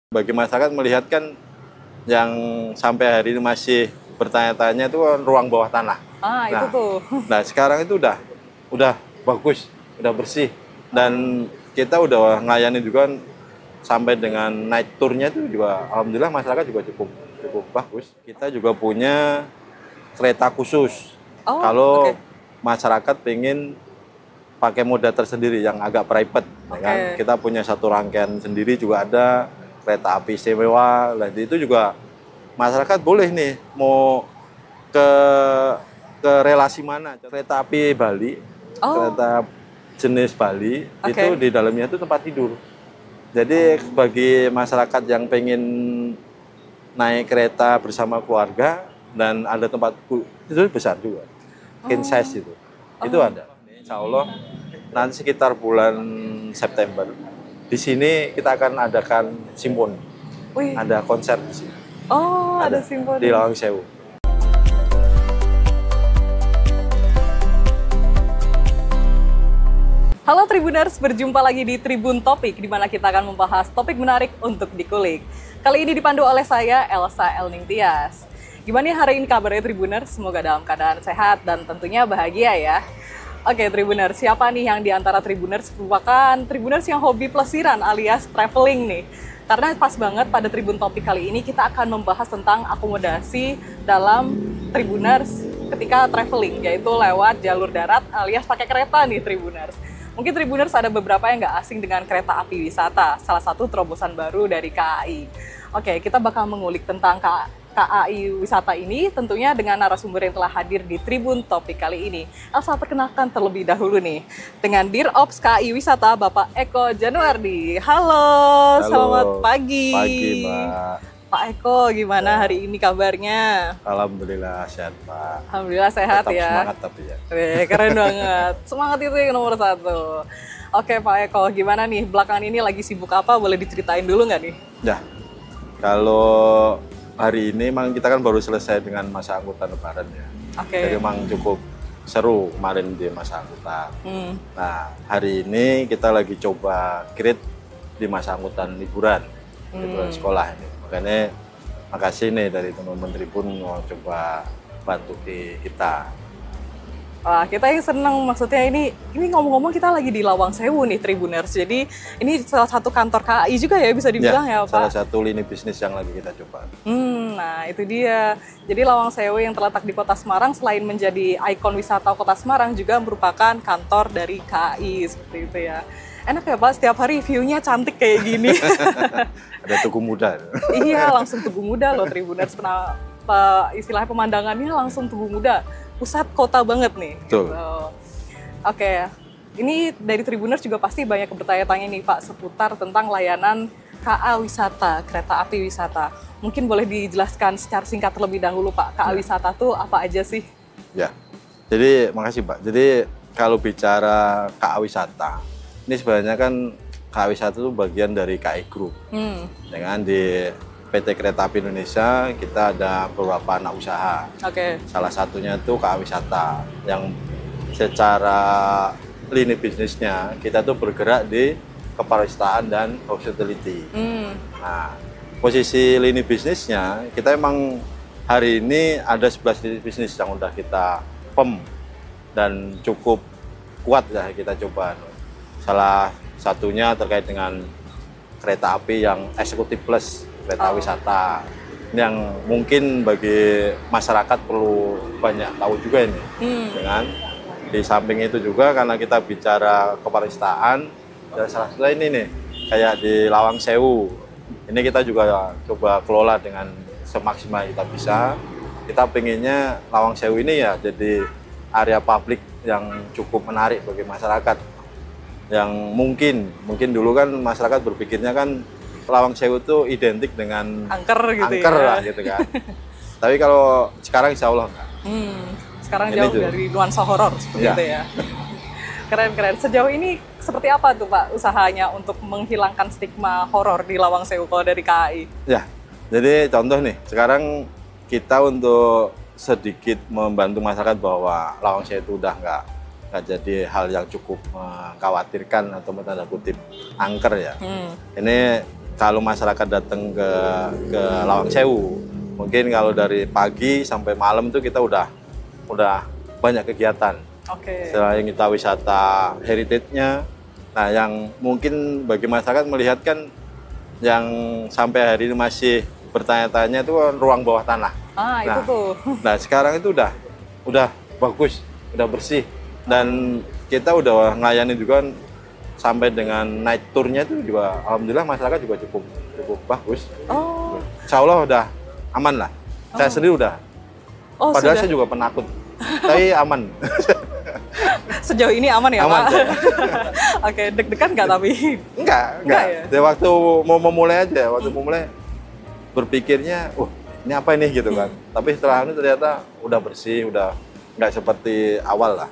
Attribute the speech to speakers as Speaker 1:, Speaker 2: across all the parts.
Speaker 1: Bagi masyarakat melihat kan yang sampai hari ini masih bertanya-tanya itu ruang bawah tanah.
Speaker 2: Itu tuh.
Speaker 1: Nah sekarang itu udah bagus, udah bersih, dan kita udah ngelayanin juga sampai dengan night tour-nya itu juga alhamdulillah masyarakat juga cukup bagus. Kita juga punya kereta khusus. Kalau masyarakat pengen pakai moda tersendiri yang agak private, ya kan? Kita punya satu rangkaian sendiri juga ada kereta api istimewa. Nah, itu juga masyarakat boleh nih mau ke relasi mana. Kereta api Bali, kereta jenis Bali itu di dalamnya itu tempat tidur. Jadi bagi masyarakat yang pengen naik kereta bersama keluarga dan ada tempat itu besar juga, king size itu ada. Insya Allah nanti sekitar bulan September di sini kita akan adakan simponi. Ada konser di sini.
Speaker 2: Ada simponi
Speaker 1: di Lawang Sewu.
Speaker 2: Halo Tribuners, berjumpa lagi di Tribun Topik, di mana kita akan membahas topik menarik untuk dikulik. Kali ini dipandu oleh saya, Elsa Elning Tias. Gimana hari ini kabarnya Tribuners? Semoga dalam keadaan sehat dan tentunya bahagia ya. Oke Tribuners, siapa nih yang di antara Tribuners merupakan Tribuners yang hobi pelesiran alias traveling nih? Karena pas banget pada Tribun Topik kali ini kita akan membahas tentang akomodasi dalam Tribuners ketika traveling, yaitu lewat jalur darat alias pakai kereta nih Tribuners. Mungkin Tribuners ada beberapa yang nggak asing dengan kereta api wisata, salah satu terobosan baru dari KAI. Oke, kita bakal mengulik tentang KAI wisata ini tentunya dengan narasumber yang telah hadir di Tribun Topik kali ini. Elsa perkenalkan terlebih dahulu nih dengan Dirops KAI Wisata Bapak Eko Januardi. Halo, selamat pagi.
Speaker 1: Pagi Mbak.
Speaker 2: Pak Eko, gimana hari ini kabarnya?
Speaker 1: Alhamdulillah sehat Pak.
Speaker 2: Alhamdulillah sehat. Tetap ya.
Speaker 1: Semangat tapi ya.
Speaker 2: Keren banget. Semangat itu yang nomor satu. Oke Pak Eko, gimana nih belakangan ini lagi sibuk apa? Boleh diceritain dulu nggak nih?
Speaker 1: Ya, kalau hari ini memang kita kan baru selesai dengan masa angkutan lebaran ya. Jadi memang cukup seru kemarin di masa angkutan. Nah, hari ini kita lagi coba create di masa angkutan liburan sekolah ini. Makanya makasih nih dari teman-teman Tribun mau coba bantu kita.
Speaker 2: Wah, kita yang senang, maksudnya ini ngomong-ngomong kita lagi di Lawang Sewu nih Tribuners. Jadi ini salah satu kantor KAI juga ya bisa dibilang ya Pak?
Speaker 1: Salah satu lini bisnis yang lagi kita coba.
Speaker 2: Nah itu dia. Jadi Lawang Sewu yang terletak di Kota Semarang selain menjadi ikon wisata Kota Semarang juga merupakan kantor dari KAI seperti itu ya. Enak ya Pak, setiap hari view-nya cantik kayak gini.
Speaker 1: Ada Tugu Muda.
Speaker 2: Iya, langsung Tugu Muda loh Tribuners. Istilahnya pemandangannya langsung Tugu Muda. Pusat kota banget nih.
Speaker 1: Betul.
Speaker 2: Gitu. Oke, ini dari Tribuners juga pasti banyak bertanya-tanya nih Pak seputar tentang layanan KA Wisata, kereta api wisata. Mungkin boleh dijelaskan secara singkat terlebih dahulu Pak, KA Wisata tuh apa aja sih?
Speaker 1: Ya, jadi makasih Pak. Jadi kalau bicara KA Wisata, ini sebenarnya kan KA Wisata itu bagian dari KAI Group. Dengan di PT Kereta Api Indonesia kita ada beberapa anak usaha. Salah satunya itu KA Wisata yang secara lini bisnisnya kita tuh bergerak di kepariwisatan dan hospitality. Nah, posisi lini bisnisnya kita emang hari ini ada 11 lini bisnis yang udah kita dan cukup kuat ya kita coba. Salah satunya terkait dengan kereta api yang eksekutif plus, kereta wisata. Ini yang mungkin bagi masyarakat perlu banyak tahu juga ini. Dengan di samping itu juga karena kita bicara kepariwisatan, dan salah satu ini nih, kayak di Lawang Sewu. Ini kita juga coba kelola dengan semaksimal kita bisa. Kita pengennya Lawang Sewu ini ya jadi area publik yang cukup menarik bagi masyarakat. Yang mungkin dulu kan masyarakat berpikirnya kan Lawang Sewu itu identik dengan
Speaker 2: angker
Speaker 1: lah gitu kan. Tapi kalau sekarang insya Allah enggak.
Speaker 2: Sekarang jauh dari nuansa horor seperti itu ya. Keren. Sejauh ini seperti apa tuh Pak usahanya untuk menghilangkan stigma horor di Lawang Sewu kalau dari KAI? Ya,
Speaker 1: jadi contoh nih, sekarang kita untuk sedikit membantu masyarakat bahwa Lawang Sewu itu udah nggak jadi hal yang cukup mengkhawatirkan atau tanda kutip angker ya. Ini kalau masyarakat datang ke Lawang Sewu, mungkin kalau dari pagi sampai malam itu kita udah banyak kegiatan. Selain kita wisata heritage-nya, nah yang mungkin bagi masyarakat melihat kan yang sampai hari ini masih bertanya-tanya itu ruang bawah tanah.
Speaker 2: Nah, itu tuh.
Speaker 1: Nah sekarang itu udah bagus, udah bersih, dan kita udah melayani juga sampai dengan night tour-nya itu juga alhamdulillah masyarakat juga cukup bagus. Insya Allah udah aman lah. Saya sendiri udah. Padahal sudah. Saya juga penakut, tapi aman.
Speaker 2: Sejauh ini aman ya,
Speaker 1: aman,
Speaker 2: Pak? Oke, deg-degan nggak tapi?
Speaker 1: Enggak ya? Dari waktu mau memulai aja, memulai berpikirnya, ini apa ini gitu kan. Tapi setelah itu ternyata udah bersih, udah nggak seperti awal lah.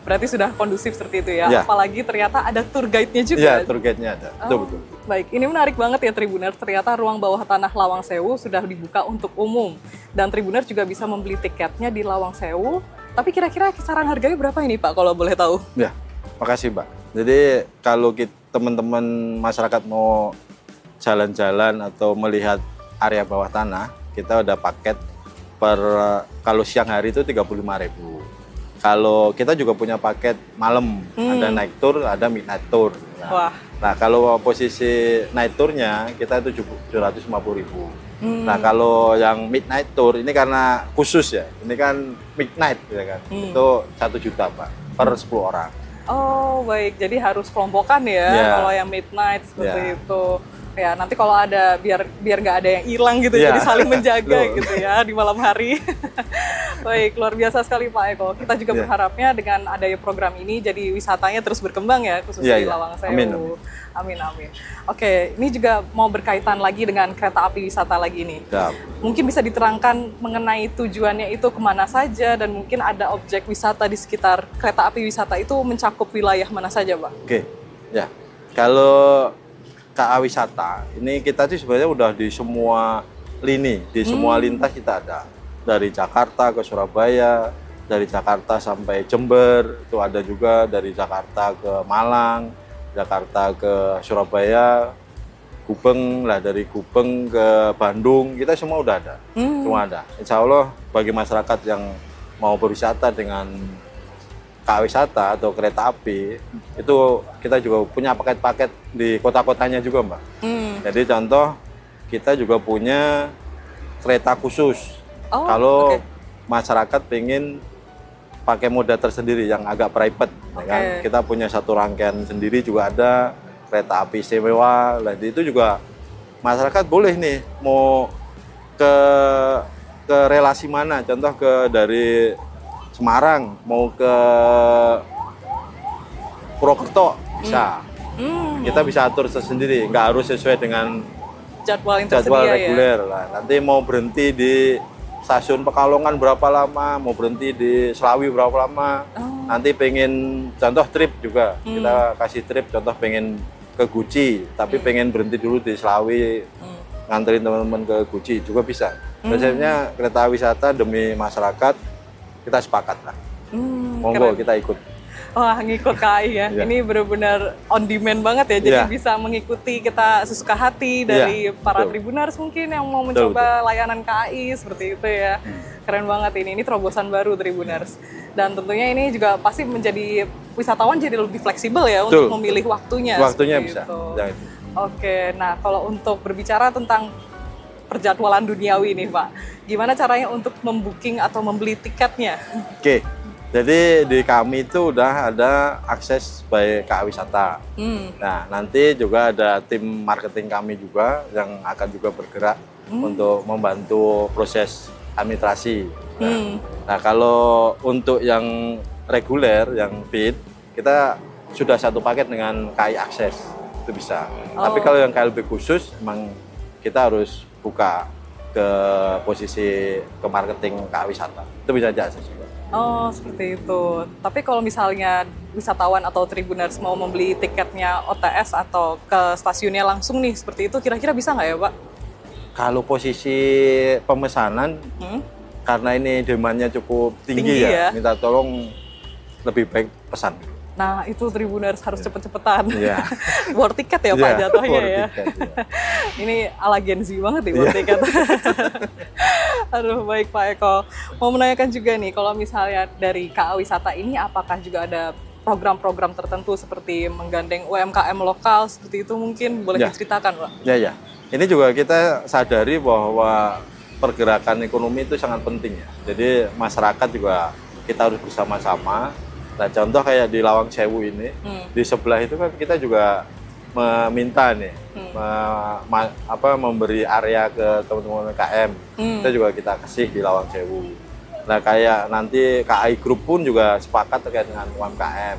Speaker 2: Berarti sudah kondusif seperti itu ya? Apalagi ternyata ada tour guide-nya juga.
Speaker 1: Iya, tour guide-nya ada. Betul.
Speaker 2: Baik, ini menarik banget ya Tribuners. Ternyata ruang bawah tanah Lawang Sewu sudah dibuka untuk umum. Dan Tribuners juga bisa membeli tiketnya di Lawang Sewu. Tapi kira-kira kisaran harganya berapa ini Pak, kalau boleh tahu?
Speaker 1: Ya, makasih Mbak. Jadi kalau teman-teman masyarakat mau jalan-jalan atau melihat area bawah tanah, kita ada paket kalau siang hari itu 35.000. Kalau kita juga punya paket malam, ada night tour, ada midnight tour. Nah kalau posisi night tournya kita itu 750.000. Nah kalau yang midnight tour ini karena khusus ya, ini kan midnight ya kan, itu 1 juta Pak per 10 orang.
Speaker 2: Oh baik, jadi harus kelompokan ya kalau yang midnight seperti itu. Ya nanti kalau ada biar nggak ada yang hilang gitu, jadi saling menjaga gitu ya di malam hari. Baik, luar biasa sekali Pak Eko. Kita juga berharapnya dengan adanya program ini jadi wisatanya terus berkembang ya, khususnya di Lawang Sewu. Amin. Oke, ini juga mau berkaitan lagi dengan kereta api wisata lagi nih. Mungkin bisa diterangkan mengenai tujuannya itu kemana saja, dan mungkin ada objek wisata di sekitar kereta api wisata itu mencakup wilayah mana saja Pak?
Speaker 1: Oke, ya. Kalau KA wisata, ini kita sih sebenarnya udah di semua lini, di semua lintas kita ada. Dari Jakarta ke Surabaya, dari Jakarta sampai Jember, itu ada juga dari Jakarta ke Malang, Jakarta ke Surabaya, Gubeng, lah dari Gubeng ke Bandung, kita semua udah ada. Semua ada. Insya Allah bagi masyarakat yang mau berwisata dengan KA wisata atau kereta api, itu kita juga punya paket-paket di kota-kotanya juga Mbak. Jadi contoh, kita juga punya kereta khusus. Kalau masyarakat pengen pakai moda tersendiri yang agak private, ya kan? Kita punya satu rangkaian sendiri juga ada, kereta api istimewa. Jadi itu juga masyarakat boleh nih mau ke relasi mana, contoh dari Semarang mau ke Purwokerto bisa. Kita bisa atur sendiri, nggak harus sesuai dengan
Speaker 2: jadwal
Speaker 1: reguler lah. Nanti mau berhenti di stasiun Pekalongan berapa lama, mau berhenti di Selawi berapa lama. Nanti pengen contoh trip juga, kita kasih trip, contoh pengen ke Guci, tapi pengen berhenti dulu di Selawi, nganterin teman-teman ke Guci juga bisa. Biasanya kereta wisata demi masyarakat, kita sepakat lah. Monggo kita ikut.
Speaker 2: Wah, ngikut KAI ya. Ini benar-benar on demand banget ya. Jadi bisa mengikuti kita sesuka hati dari para Tribuners mungkin yang mau mencoba layanan KAI seperti itu ya. Keren banget ini terobosan baru Tribuners. Dan tentunya ini juga pasti menjadi wisatawan jadi lebih fleksibel ya untuk memilih waktunya.
Speaker 1: Waktunya bisa.
Speaker 2: Oke, nah kalau untuk berbicara tentang perjadwalan duniawi nih Pak, gimana caranya untuk membooking atau membeli tiketnya?
Speaker 1: Oke, jadi di kami itu udah ada akses by KA Wisata. Nah nanti juga ada tim marketing kami juga yang akan juga bergerak untuk membantu proses administrasi. Nah kalau untuk yang reguler, yang bid, kita sudah satu paket dengan KAI Akses, itu bisa. Tapi kalau yang KLB khusus, emang kita harus buka ke posisi ke marketing KA Wisata, itu bisa aja juga.
Speaker 2: Oh seperti itu. Tapi kalau misalnya wisatawan atau Tribuners mau membeli tiketnya OTS atau ke stasiunnya langsung nih seperti itu, kira-kira bisa nggak ya Pak?
Speaker 1: Kalau posisi pemesanan, karena ini demandnya cukup tinggi ya, minta tolong lebih baik pesan.
Speaker 2: Nah, itu Tribuners harus cepet-cepetan.
Speaker 1: Iya.
Speaker 2: War tiket ya Pak jatuhnya
Speaker 1: war
Speaker 2: ya.
Speaker 1: tiket, iya.
Speaker 2: Ini ala Gen Z banget nih war tiket. Aduh, baik Pak Eko. Mau menanyakan juga nih, kalau misalnya dari KA Wisata ini apakah juga ada program-program tertentu seperti menggandeng UMKM lokal seperti itu, mungkin boleh diceritakan Pak?
Speaker 1: Ya. Ini juga kita sadari bahwa pergerakan ekonomi itu sangat penting ya. Jadi masyarakat juga kita harus bersama-sama. Nah, contoh kayak di Lawang Sewu ini, di sebelah itu kan kita juga meminta nih, memberi area ke teman-teman UMKM. Kita juga kita kasih di Lawang Sewu. Nah, kayak nanti KAI Group pun juga sepakat terkait dengan UMKM.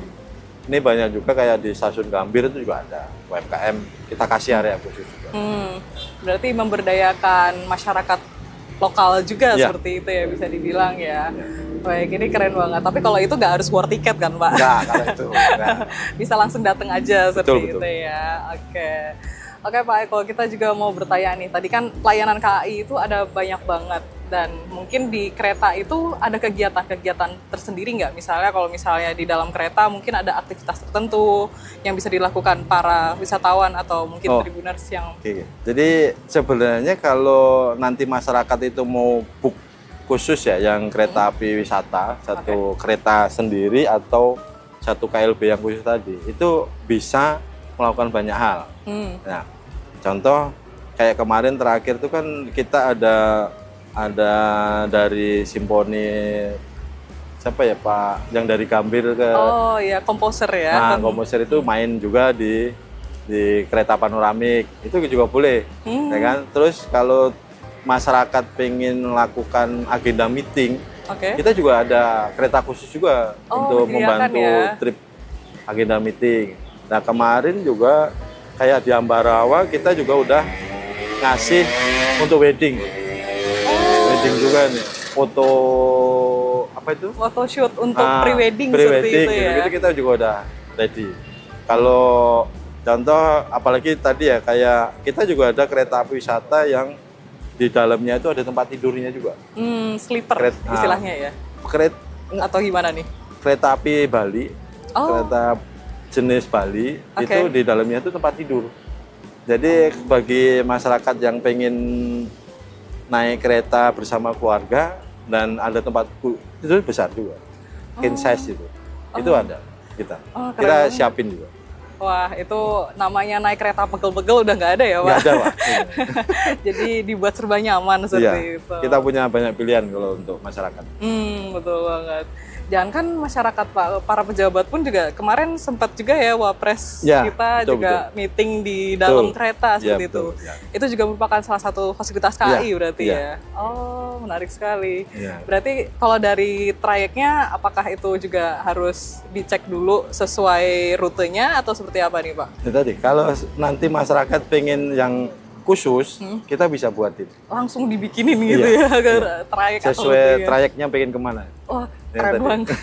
Speaker 1: Ini banyak juga kayak di Stasiun Gambir itu juga ada UMKM, kita kasih area khusus juga.
Speaker 2: Berarti memberdayakan masyarakat lokal juga seperti itu ya, bisa dibilang ya. Baik, ini keren banget. Tapi kalau itu nggak harus war tiket kan Pak?
Speaker 1: Nggak, kalau itu.
Speaker 2: Bisa langsung datang aja seperti
Speaker 1: betul.
Speaker 2: itu ya. Oke Pak Eko, kita juga mau bertanya nih. Tadi kan pelayanan KAI itu ada banyak banget. Dan mungkin di kereta itu ada kegiatan-kegiatan tersendiri nggak? Misalnya kalau misalnya di dalam kereta mungkin ada aktivitas tertentu yang bisa dilakukan para wisatawan atau mungkin Tribuners yang...
Speaker 1: Jadi sebenarnya kalau nanti masyarakat itu mau book khusus ya, yang kereta api wisata, satu kereta sendiri atau satu KLB yang khusus tadi, itu bisa melakukan banyak hal. Nah, contoh kayak kemarin terakhir itu kan kita ada dari Simponi siapa ya Pak, yang dari Gambir ke
Speaker 2: komposer ya.
Speaker 1: Nah, komposer itu main juga di kereta panoramik, itu juga boleh, ya kan. Terus kalau masyarakat pengen melakukan agenda meeting, kita juga ada kereta khusus juga untuk membantu trip agenda meeting. Nah, kemarin juga kayak di Ambarawa kita juga udah ngasih untuk wedding. Wedding juga nih, foto apa itu?
Speaker 2: Foto shoot untuk pre-wedding seperti itu ya.
Speaker 1: Gitu kita juga udah ready. Kalau contoh apalagi tadi ya, kayak kita juga ada kereta api wisata yang di dalamnya itu ada tempat tidurnya juga.
Speaker 2: Sleeper istilahnya ya. Atau gimana nih?
Speaker 1: Kereta api Bali, kereta jenis Bali itu di dalamnya itu tempat tidur. Jadi bagi masyarakat yang pengen naik kereta bersama keluarga dan ada tempat itu besar juga, king size itu ada kita siapin juga.
Speaker 2: Wah, itu namanya naik kereta pegel-pegel udah nggak ada ya Pak?
Speaker 1: Nggak ada Pak.
Speaker 2: Jadi dibuat serba nyaman seperti itu.
Speaker 1: Kita punya banyak pilihan kalau untuk masyarakat.
Speaker 2: Betul banget. Jangan kan masyarakat Pak, para pejabat pun juga kemarin sempat juga ya Wapres kita juga meeting di dalam kereta seperti itu. Itu juga merupakan salah satu fasilitas KAI berarti ya. Oh, menarik sekali. Berarti kalau dari trayeknya apakah itu juga harus dicek dulu sesuai rutenya atau seperti apa nih Pak?
Speaker 1: Ya, tadi kalau nanti masyarakat pengen yang khusus, kita bisa buatin.
Speaker 2: Langsung dibikinin gitu ya, trayek
Speaker 1: sesuai trayeknya pengen kemana.
Speaker 2: Wah, keren banget.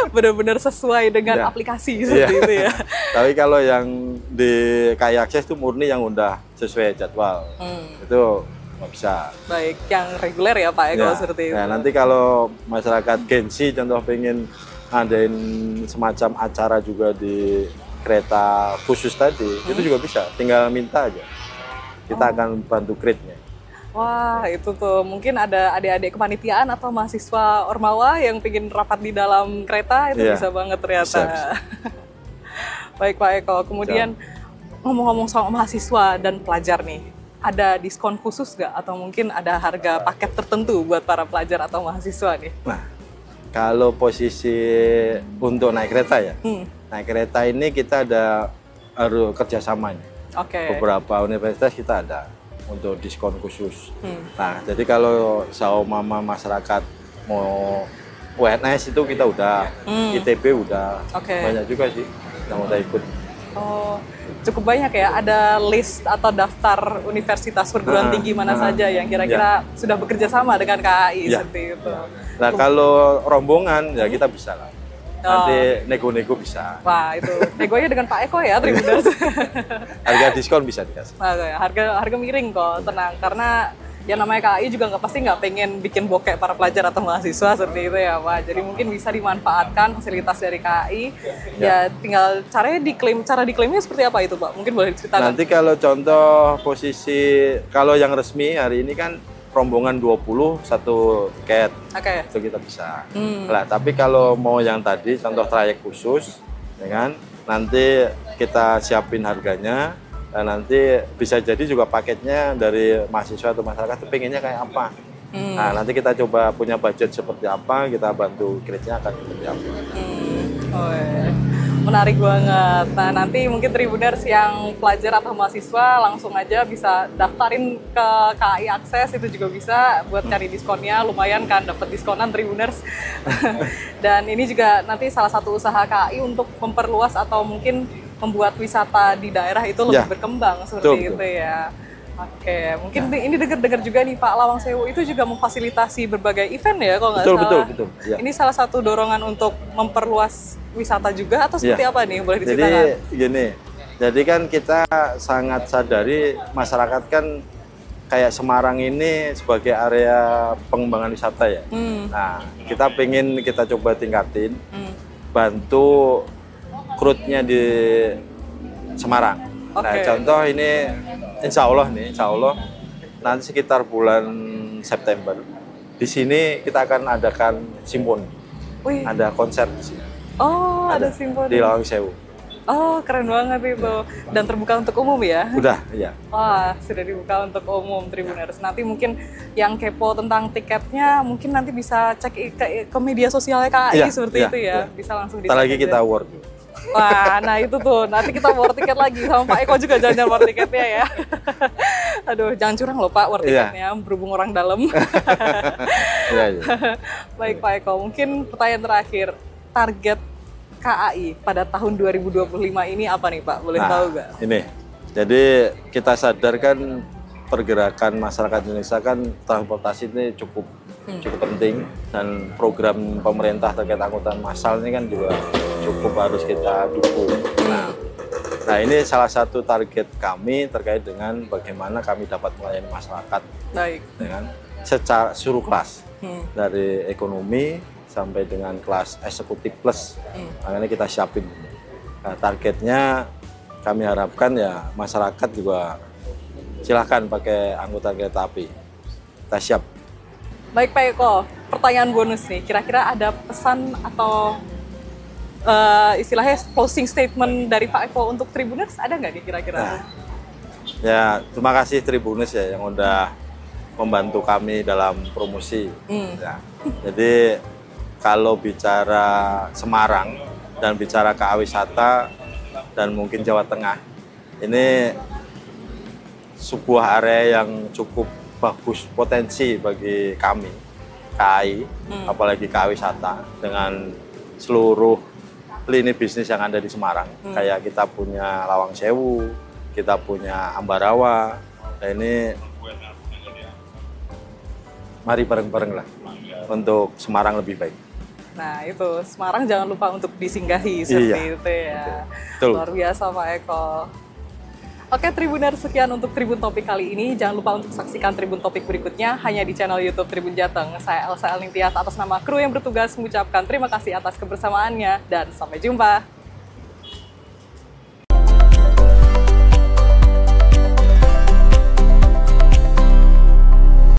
Speaker 2: Benar-benar sesuai dengan aplikasi seperti itu ya.
Speaker 1: Tapi kalau yang di KAI Akses itu murni yang udah sesuai jadwal. Itu nggak bisa.
Speaker 2: Baik, yang reguler ya Pak kalau seperti itu.
Speaker 1: Nah, nanti kalau masyarakat Gen Z contoh pengen ngadain semacam acara juga di kereta khusus tadi, itu juga bisa. Tinggal minta aja. Kita akan bantu create-nya.
Speaker 2: Wah, itu tuh mungkin ada adik-adik kepanitiaan atau mahasiswa Ormawa yang pengen rapat di dalam kereta, itu bisa banget ternyata. Bisa. Baik Pak Eko, kemudian ngomong-ngomong soal mahasiswa dan pelajar nih, ada diskon khusus nggak? Atau mungkin ada harga paket tertentu buat para pelajar atau mahasiswa nih?
Speaker 1: Nah, kalau posisi untuk naik kereta ya, naik kereta ini kita ada kerjasamanya. Beberapa universitas kita ada untuk diskon khusus. Nah, jadi kalau seumpama masyarakat mau UNS itu kita udah, ITB udah, banyak juga sih yang udah ikut.
Speaker 2: Oh, cukup banyak ya. Ada list atau daftar universitas perguruan tinggi mana saja yang kira-kira sudah bekerja sama dengan KAI seperti itu.
Speaker 1: Nah, kalau rombongan ya kita bisa lah. Nanti nego-nego bisa.
Speaker 2: Wah, itu negonya dengan Pak Eko ya, Tribuners.
Speaker 1: Harga diskon bisa dikasih.
Speaker 2: Harga miring kok, tenang. Karena ya namanya KAI juga pasti nggak pengen bikin bokek para pelajar atau mahasiswa seperti itu ya Pak. Jadi mungkin bisa dimanfaatkan fasilitas dari KAI. Ya tinggal cara diklaimnya seperti apa itu Pak? Mungkin boleh diceritakan.
Speaker 1: Nanti kalau contoh posisi, kalau yang resmi hari ini kan rombongan 20 satu tiket.
Speaker 2: Oke.
Speaker 1: Itu kita bisa. Nah, tapi kalau mau yang tadi contoh trayek khusus, ya kan? Nanti kita siapin harganya, dan nanti bisa jadi juga paketnya dari mahasiswa atau masyarakat pengennya kayak apa. Nah, nanti kita coba punya budget seperti apa, kita bantu kreditnya akan seperti apa.
Speaker 2: Oh, menarik banget. Nah, nanti mungkin Tribuners yang pelajar atau mahasiswa langsung aja bisa daftarin ke KAI Akses, itu juga bisa buat cari diskonnya, lumayan kan dapat diskonan Tribuners. Dan ini juga nanti salah satu usaha KAI untuk memperluas atau mungkin membuat wisata di daerah itu lebih berkembang seperti itu ya. Oke, mungkin ini dengar juga nih Pak, Lawang Sewu itu juga memfasilitasi berbagai event ya kalau nggak salah. Betul. Ya. Ini salah satu dorongan untuk memperluas wisata juga atau seperti apa nih? Boleh diceritakan?
Speaker 1: Jadi gini, jadi kan kita sangat sadari masyarakat kan kayak Semarang ini sebagai area pengembangan wisata ya. Nah, kita coba tingkatin, bantu crowd-nya di Semarang. Nah, contoh ini insya Allah nanti sekitar bulan September di sini kita akan adakan simponi. Ada konser di sini.
Speaker 2: Oh, ada simponi
Speaker 1: di Lawang Sewu.
Speaker 2: Oh, keren banget itu. Dan terbuka untuk umum ya?
Speaker 1: Udah, iya.
Speaker 2: Wah, sudah dibuka untuk umum Tribuners. Nanti mungkin yang kepo tentang tiketnya mungkin nanti bisa cek ke media sosialnya KAI seperti itu ya. Bisa langsung dicek.
Speaker 1: Ntar lagi kita award.
Speaker 2: Wah, nah itu tuh. Nanti kita war tiket lagi sama Pak Eko juga jangan war tiketnya ya. Aduh, jangan curang loh Pak war tiketnya, berhubung orang dalam. Baik Pak Eko, mungkin pertanyaan terakhir. Target KAI pada tahun 2025 ini apa nih Pak? Boleh tahu nggak?
Speaker 1: Ini, jadi kita sadarkan pergerakan masyarakat Indonesia kan transportasi ini cukup penting, dan program pemerintah terkait angkutan massal ini kan juga cukup harus kita dukung. Nah ini salah satu target kami terkait dengan bagaimana kami dapat melayani masyarakat dengan secara seluruh kelas, dari ekonomi sampai dengan kelas eksekutif plus. Makanya kita siapin. Nah, targetnya kami harapkan ya masyarakat juga silahkan pakai angkutan kereta api. Kita siap.
Speaker 2: Baik Pak Eko, pertanyaan bonus nih. Kira-kira ada pesan atau istilahnya closing statement dari Pak Eko untuk Tribuners ada nggak nih kira-kira?
Speaker 1: Nah, ya terima kasih Tribuners ya yang udah membantu kami dalam promosi. Ya. Jadi kalau bicara Semarang dan bicara KA wisata dan mungkin Jawa Tengah, ini sebuah area yang cukup bagus potensi bagi kami KAI, apalagi KA wisata dengan seluruh lini bisnis yang ada di Semarang. Kayak kita punya Lawang Sewu, kita punya Ambarawa. Nah ini mari bareng-bareng lah untuk Semarang lebih baik.
Speaker 2: Nah itu, Semarang jangan lupa untuk disinggahi seperti itu ya. Betul. Luar biasa Pak Eko. Oke Tribuners, sekian untuk Tribun Topik kali ini. Jangan lupa untuk saksikan Tribun Topik berikutnya hanya di channel YouTube Tribun Jateng. Saya Elsa Elning Tias atas nama kru yang bertugas mengucapkan terima kasih atas kebersamaannya dan sampai jumpa.